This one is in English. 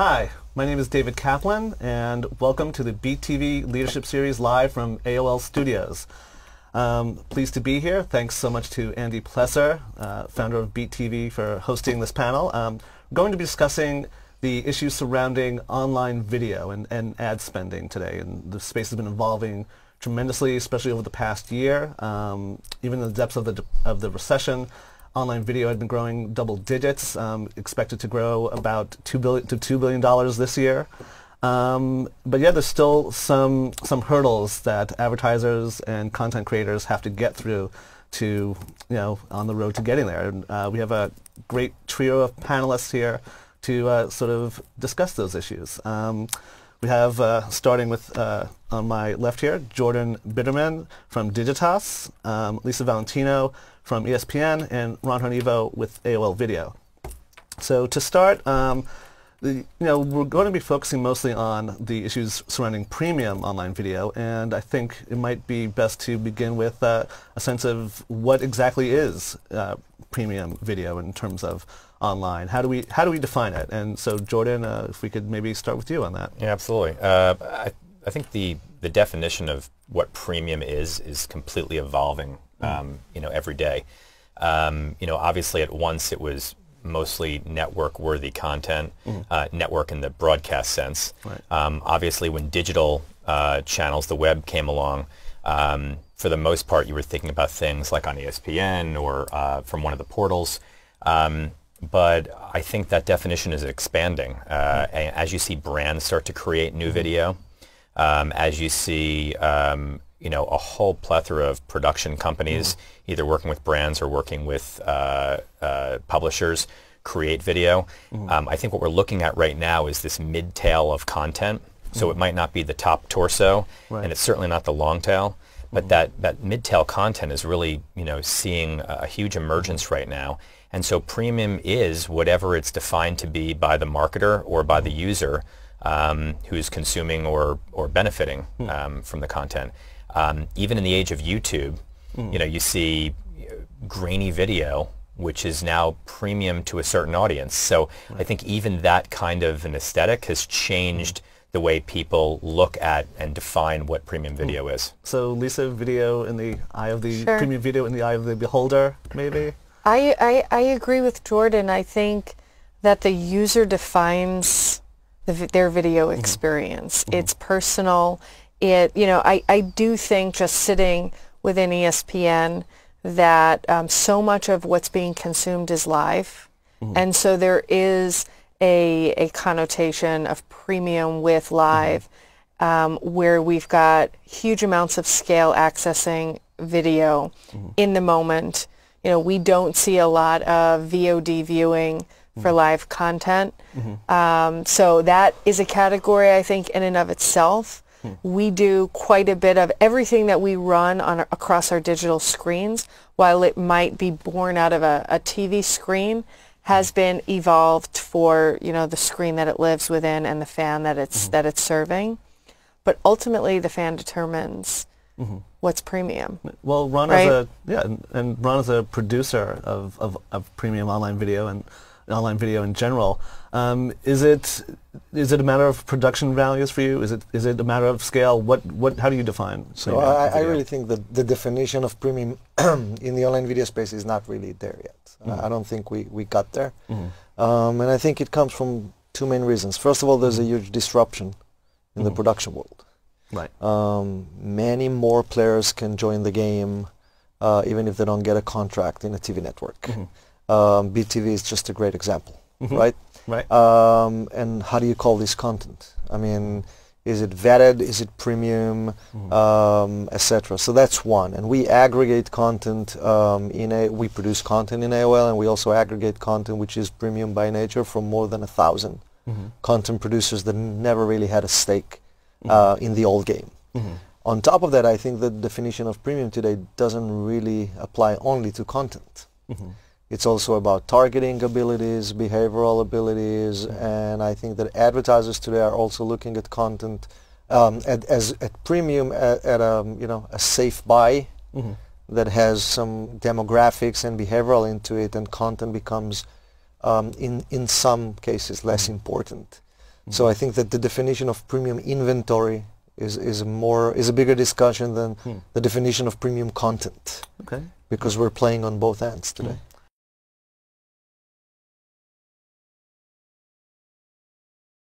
Hi, my name is David Kaplan, and welcome to the Beat TV Leadership Series live from AOL Studios. Pleased to be here. Thanks so much to Andy Plesser, founder of Beat TV, for hosting this panel. We're going to be discussing the issues surrounding online video and ad spending today, and the space has been evolving tremendously, especially over the past year. Even in the depths of the recession, online video had been growing double digits, expected to grow about $2 billion this year. But yeah, there's still some hurdles that advertisers and content creators have to get through to, on the road to getting there. And we have a great trio of panelists here to sort of discuss those issues. We have, starting with, on my left here, Jordan Bitterman from Digitas, Lisa Valentino from ESPN, and Ran Harnevo with AOL Video. So to start, we're going to be focusing mostly on the issues surrounding premium online video, and I think it might be best to begin with a sense of what exactly is premium video in terms of online. How do we define it? And so, Jordan, if we could maybe start with you on that. Yeah, absolutely. I think the definition of what premium is completely evolving. Every day. Obviously, at once it was mostly network-worthy content, network in the broadcast sense. Right. Obviously, when digital channels, the web came along, for the most part, you were thinking about things like on ESPN or from one of the portals. But I think that definition is expanding as you see brands start to create new video, as you see a whole plethora of production companies, either working with brands or working with publishers, create video. I think what we're looking at right now is this mid-tail of content. So it might not be the top torso, and it's certainly not the long tail, but that mid-tail content is really, seeing a huge emergence right now. And so premium is whatever it's defined to be by the marketer or by the user who's consuming or benefiting from the content. Even in the age of YouTube, you see grainy video, which is now premium to a certain audience. So I think even that kind of an aesthetic has changed the way people look at and define what premium video is. So, Lisa, video in the eye of the premium video in the eye of the beholder, maybe? I agree with Jordan. I think that the user defines their video experience. It's personal. I do think, just sitting within ESPN, that so much of what's being consumed is live. And so there is a connotation of premium with live, where we've got huge amounts of scale accessing video in the moment. We don't see a lot of VOD viewing for live content. So that is a category, I think, in and of itself. We do quite a bit of everything that we run across our digital screens, while it might be born out of a TV screen, has been evolved for the screen that it lives within and the fan that it's serving. But ultimately, the fan determines what's premium. Well, Ron is Ron is a producer of premium online video and online video in general. Is it a matter of production values for you? Is it a matter of scale? How do you define? So I really think that the definition of premium in the online video space is not really there yet. I don't think we got there. And I think it comes from two main reasons. First of all, there's a huge disruption in the production world. Right. Many more players can join the game, even if they don't get a contract in a TV network. BTV is just a great example, right? Right. And how do you call this content? I mean, is it vetted? Is it premium? Etc. So that's one. And we aggregate content we produce content in AOL, and we also aggregate content which is premium by nature from more than 1,000 content producers that never really had a stake in the old game. On top of that, I think the definition of premium today doesn't really apply only to content. It's also about targeting abilities, behavioral abilities, and I think that advertisers today are also looking at content at premium at a safe buy that has some demographics and behavioral into it, and content becomes in some cases less important. So I think that the definition of premium inventory is a bigger discussion than the definition of premium content, Okay. because we're playing on both ends today.